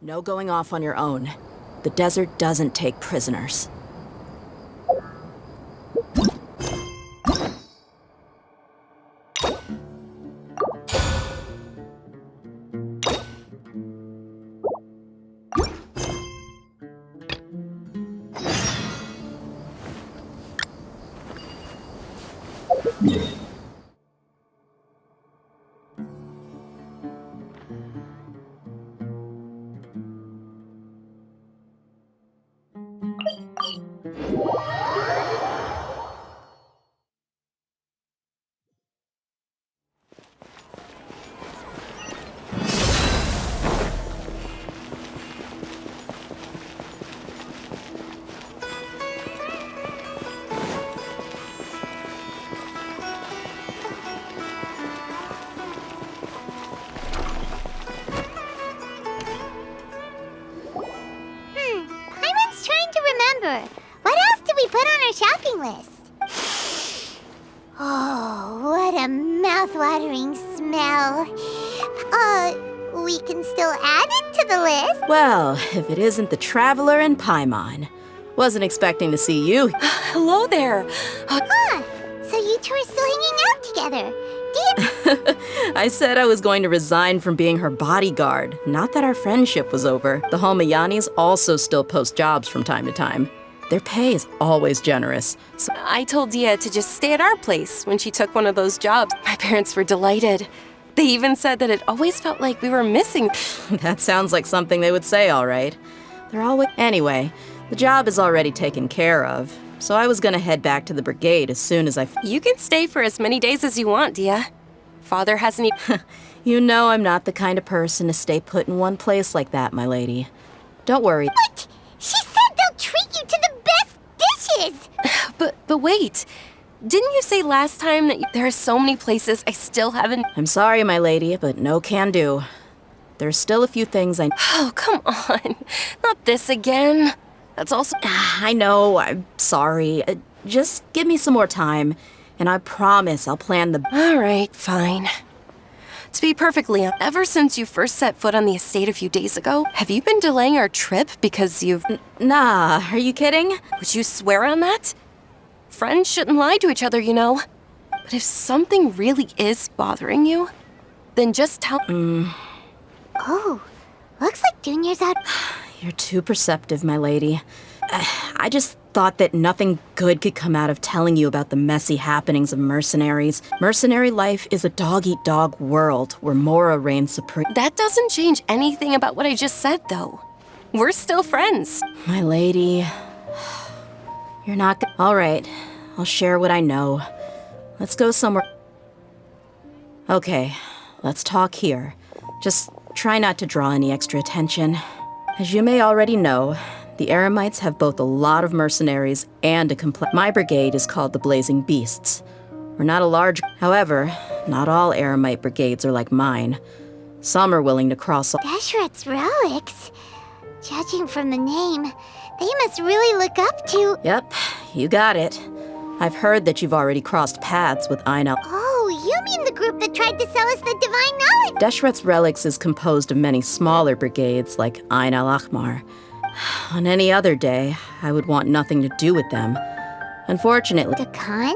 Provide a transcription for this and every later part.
No going off on your own. The desert doesn't take prisoners. What else did we put on our shopping list? Oh, what a mouth-watering smell. We can still add it to the list. Well, if it isn't the Traveler and Paimon. Wasn't expecting to see you. Hello there. So you two are still hanging out together. I said I was going to resign from being her bodyguard. Not that our friendship was over. The Homayanis also still post jobs from time to time. Their pay is always generous. So I told Dehya to just stay at our place when she took one of those jobs. My parents were delighted. They even said that it always felt like we were missing. That sounds like something they would say, all right. They're always... Anyway, the job is already taken care of. So I was gonna head back to the brigade as soon as I... You can stay for as many days as you want, Dehya. Father hasn't even... You know I'm not the kind of person to stay put in one place like that, my lady. Don't worry. What? She said they'll treat you to the best dishes! But wait. Didn't you say last time that there are so many places I still haven't... I'm sorry, my lady, but no can do. There's still a few things I... Oh, come on. Not this again. That's also... I know, I'm sorry. Just give me some more time, and I promise I'll plan the... All right, fine. To be perfectly honest, ever since you first set foot on the estate a few days ago, have you been delaying our trip because you've... Nah, are you kidding? Would you swear on that? Friends shouldn't lie to each other, you know. But if something really is bothering you, then just tell... Oh, looks like Junior's out. You're too perceptive, my lady. I just thought that nothing good could come out of telling you about the messy happenings of mercenaries. Mercenary life is a dog-eat-dog world where Mora reigns supreme. That doesn't change anything about what I just said, though. We're still friends. My lady, you're not All right, I'll share what I know. Let's go somewhere. Okay, let's talk here. Just try not to draw any extra attention. As you may already know, the Eremites have both a lot of mercenaries and a complex... My brigade is called the Blazing Beasts. We're not a large... However, not all Eremite brigades are like mine. Some are willing to cross... Deshret's relics? Judging from the name, they must really look up to... Yep, you got it. I've heard that you've already crossed paths with Einal... Oh, you mean the group that tried to sell us the divine knowledge? Deshret's relics is composed of many smaller brigades like al-Ahmar. On any other day, I would want nothing to do with them. Unfortunately... Dakan?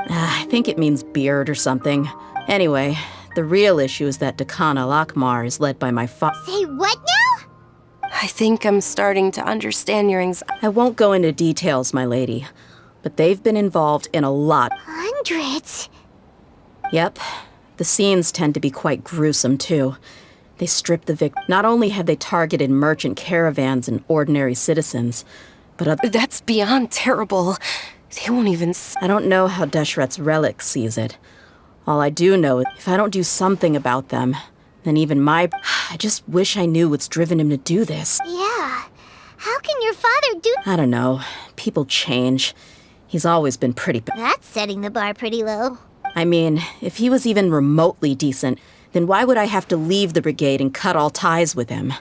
I think it means beard or something. Anyway, the real issue is that Dakan al-Ahmar is led by my father. Say what now? I think I'm starting to understand your anxiety. I won't go into details, my lady, but they've been involved in a lot. Hundreds? Yep. The scenes tend to be quite gruesome, too. They strip the victim. Not only have they targeted merchant caravans and ordinary citizens, but That's beyond terrible. They won't even... I don't know how Deshret's relic sees it. All I do know is if I don't do something about them, then even I just wish I knew what's driven him to do this. Yeah. How can your father do... I don't know. People change. He's always been pretty... That's setting the bar pretty low. I mean, if he was even remotely decent, then why would I have to leave the brigade and cut all ties with him?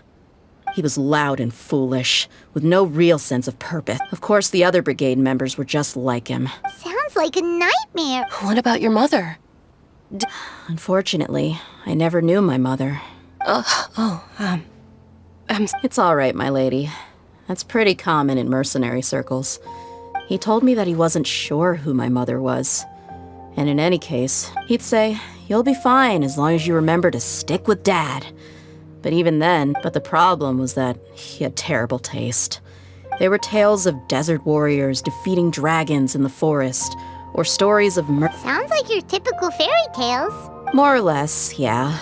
He was loud and foolish, with no real sense of purpose. Of course, the other brigade members were just like him. Sounds like a nightmare. What about your mother? Unfortunately, I never knew my mother. I'm It's all right, my lady. That's pretty common in mercenary circles. He told me that he wasn't sure who my mother was. And in any case, he'd say, "You'll be fine as long as you remember to stick with Dad." But even then, the problem was that he had terrible taste. They were tales of desert warriors defeating dragons in the forest, or stories of Sounds like your typical fairy tales. More or less, yeah.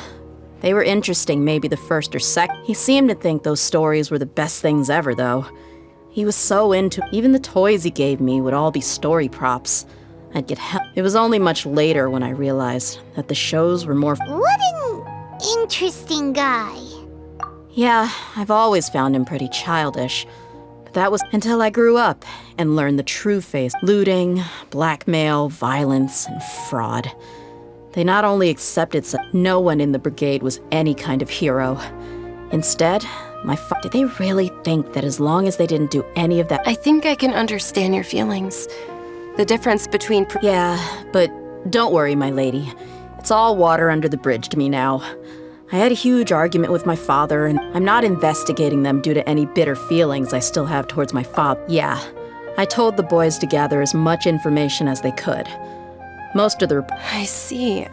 They were interesting maybe the first or second. He seemed to think those stories were the best things ever, though. He was so into even the toys he gave me would all be story props. I'd get help. It was only much later when I realized that the shows were more... What an interesting guy. Yeah, I've always found him pretty childish. But that was until I grew up and learned the true face. Looting, blackmail, violence, and fraud. They not only accepted no one in the brigade was any kind of hero. Instead, did they really think that as long as they didn't do any of that... I think I can understand your feelings. The difference between... Yeah, but don't worry, my lady. It's all water under the bridge to me now. I had a huge argument with my father, and I'm not investigating them due to any bitter feelings I still have towards my father. Yeah, I told the boys to gather as much information as they could. Most of the... I see.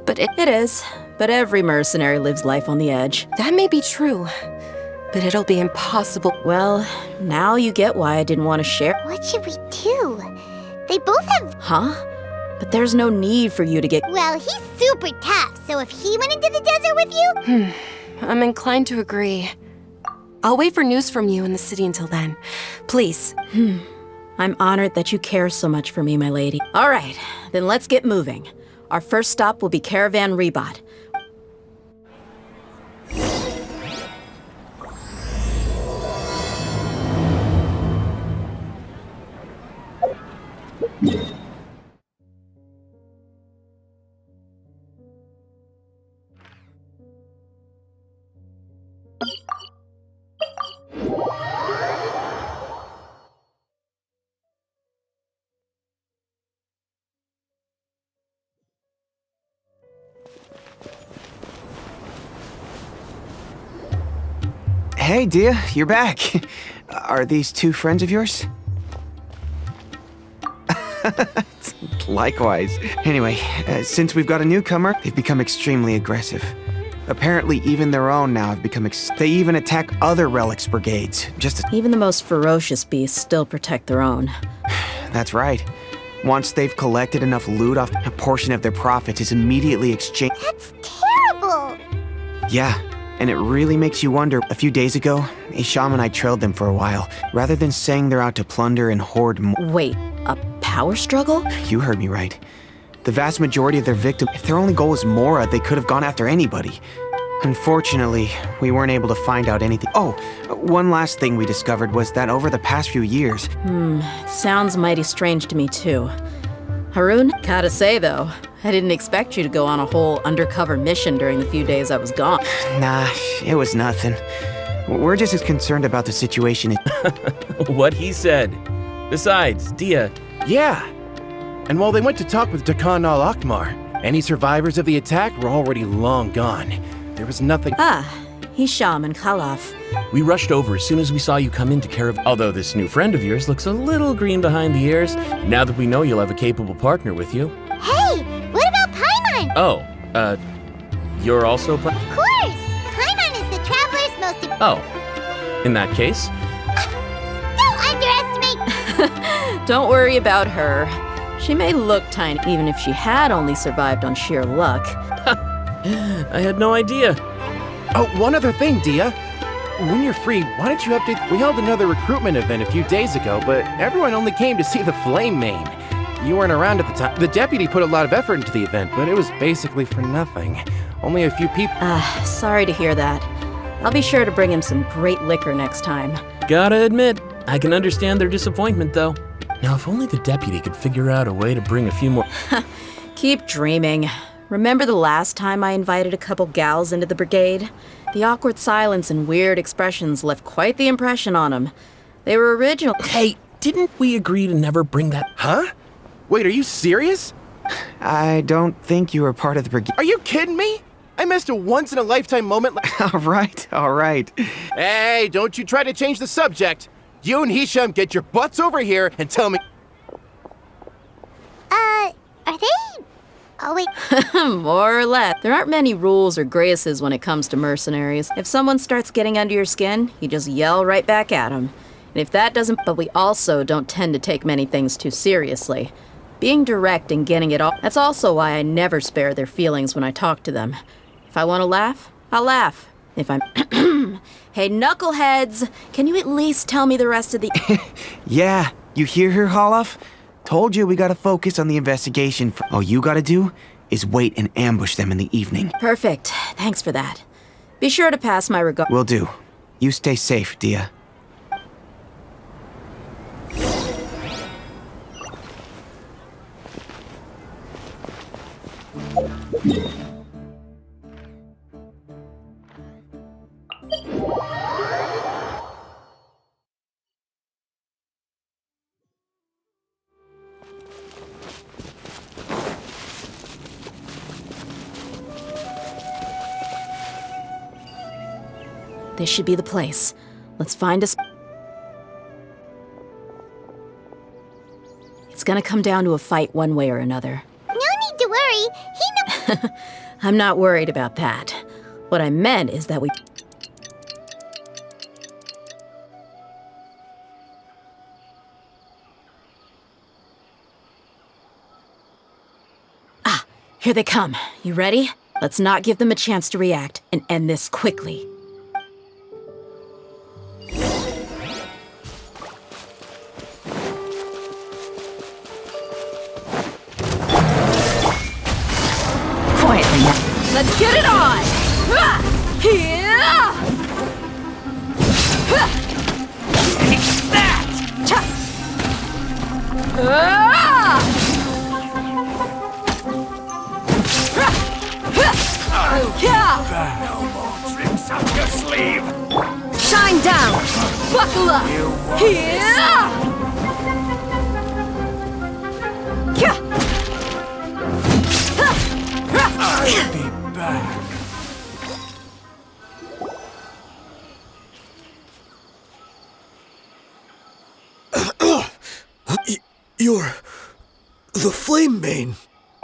But it is. But every mercenary lives life on the edge. That may be true, but it'll be impossible. Well, now you get why I didn't want to share. What should we do? They both have... Huh? But there's no need for you to get... Well, he's super tough, so if he went into the desert with you... I'm inclined to agree. I'll wait for news from you in the city until then. Please. I'm honored that you care so much for me, my lady. All right, then let's get moving. Our first stop will be Caravan Rebot. Hey, Dehya, you're back. Are these two friends of yours? Likewise. Anyway, since we've got a newcomer, they've become extremely aggressive. Apparently, even their own now have become they even attack other relics brigades. Even the most ferocious beasts still protect their own. That's right. Once they've collected enough loot off, a portion of their profits is immediately exchanged. That's terrible! Yeah. And it really makes you wonder. A few days ago, Isham and I trailed them for a while, rather than saying they're out to plunder and hoard Wait, a power struggle? You heard me right. The vast majority of their victims, if their only goal was Mora, they could have gone after anybody. Unfortunately, we weren't able to find out anything. Oh, one last thing we discovered was that over the past few years... It sounds mighty strange to me too. Harun, gotta say though, I didn't expect you to go on a whole undercover mission during the few days I was gone. Nah, it was nothing. We're just as concerned about the situation. What he said. Besides, Dehya, yeah. And while they went to talk with Dehya al-Ahmar, any survivors of the attack were already long gone. There was nothing... Hisham and Khalaf. We rushed over as soon as we saw you come into Caravan. Although this new friend of yours looks a little green behind the ears, now that we know you'll have a capable partner with you. Hey, what about Paimon? Oh, you're also... Of course! Paimon is the traveler's most... Oh, in that case... Don't underestimate... Don't worry about her. She may look tiny, even if she had only survived on sheer luck. I had no idea. Oh, one other thing, Dehya. When you're free, why don't you update... We held another recruitment event a few days ago, but everyone only came to see the Flame Main. You weren't around at the time. The deputy put a lot of effort into the event, but it was basically for nothing. Only a few people... Sorry to hear that. I'll be sure to bring him some great liquor next time. Gotta admit, I can understand their disappointment, though. Now, if only the deputy could figure out a way to bring a few more... Keep dreaming. Remember the last time I invited a couple gals into the brigade? The awkward silence and weird expressions left quite the impression on them. They were original. Hey, didn't we agree to never bring that... Huh? Wait, are you serious? I don't think you were part of the brigade. Are you kidding me? I missed a once-in-a-lifetime moment All right. Hey, don't you try to change the subject. You and Hisham get your butts over here and tell me... Are they... Oh, wait. More or less. There aren't many rules or graces when it comes to mercenaries. If someone starts getting under your skin, you just yell right back at them. And if that doesn't... But we also don't tend to take many things too seriously. Being direct and getting it all... That's also why I never spare their feelings when I talk to them. If I want to laugh, I'll laugh. If I'm... Hey, knuckleheads! Can you at least tell me the rest of the... Yeah, you hear her, Holloff? Told you we gotta focus on the investigation. All you gotta do is wait and ambush them in the evening. Perfect. Thanks for that. Be sure to pass my regard... Will do. You stay safe, Dehya. This should be the place. Let's find us. It's gonna come down to a fight one way or another. No need to worry. I'm not worried about that. What I meant is that we... Ah, here they come. You ready? Let's not give them a chance to react and end this quickly. Let's get it on! Take that! Tricks up your sleeve. Shine down! Buckle up! I'll be back. You're the Flame Mane.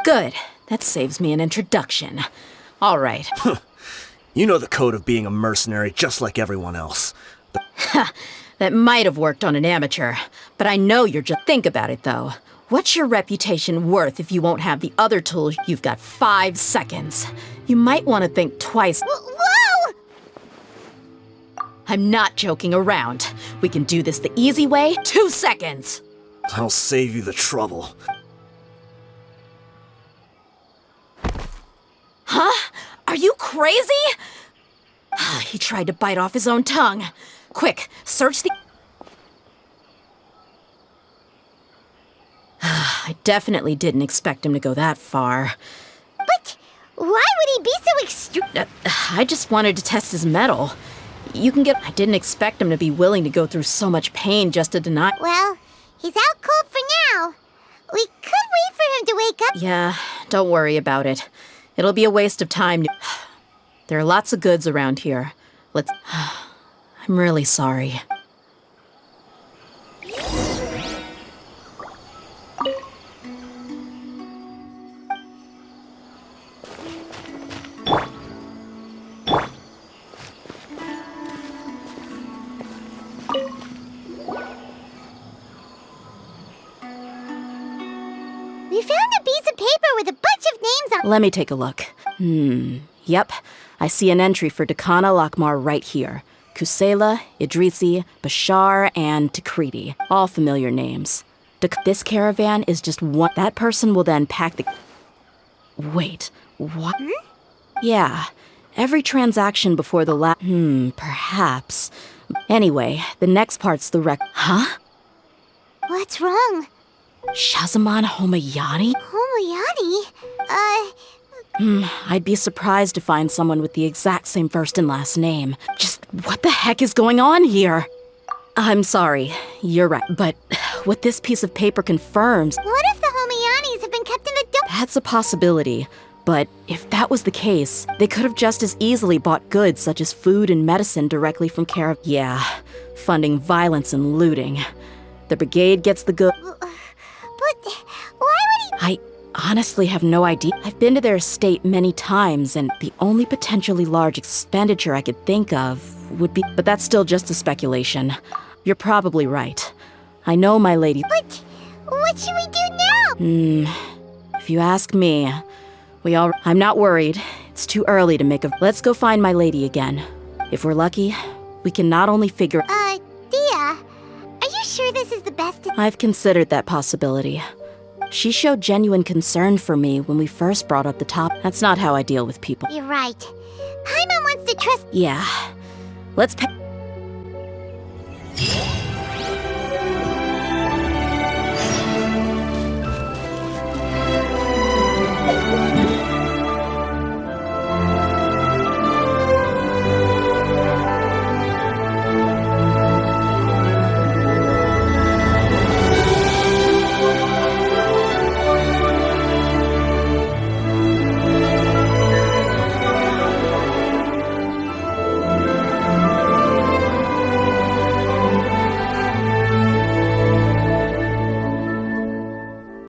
Good. That saves me an introduction. All right. You know the code of being a mercenary just like everyone else. That might have worked on an amateur, but I know you're just... Think about it, though. What's your reputation worth if you won't have the other tools? You've got 5 seconds. You might want to think twice. Whoa! I'm not joking around. We can do this the easy way. 2 seconds! I'll save you the trouble. Huh? Are you crazy? He tried to bite off his own tongue. Quick, search the... I definitely didn't expect him to go that far. But why would he be so extreme? I just wanted to test his mettle. You can get... I didn't expect him to be willing to go through so much pain just to deny... Well, he's out cold for now. We could wait for him to wake up. Yeah, don't worry about it. It'll be a waste of time. There are lots of goods around here. Let's... I'm really sorry. We found a piece of paper with a bunch of names on. Let me take a look. Yep. I see an entry for Dehya al-Ahmar right here. Kusela, Idrisi, Bashar, and Takriti. All familiar names. This caravan is just one... That person will then pack the... Wait, what? Yeah. Every transaction before the perhaps. Anyway, the next part's the Huh? What's wrong? Shahzaman Homayani? Homayani? I'd be surprised to find someone with the exact same first and last name. Just what the heck is going on here? I'm sorry, you're right, but what this piece of paper confirms... What if the Homayanis have been kept in the That's a possibility, But if that was the case, they could have just as easily bought goods such as food and medicine directly from Yeah, funding violence and looting. The brigade gets the goods. But why would he... I honestly have no idea. I've been to their estate many times, and the only potentially large expenditure I could think of would be... But that's still just a speculation. You're probably right. I know my lady... But what should we do now? If you ask me, I'm not worried. It's too early to make a... Let's go find my lady again. If we're lucky, we can not only figure... Dehya, are you sure this is the best... I've considered that possibility. She showed genuine concern for me when we first brought up the top. That's not how I deal with people. You're right. Paimon wants to trust... Yeah. Let's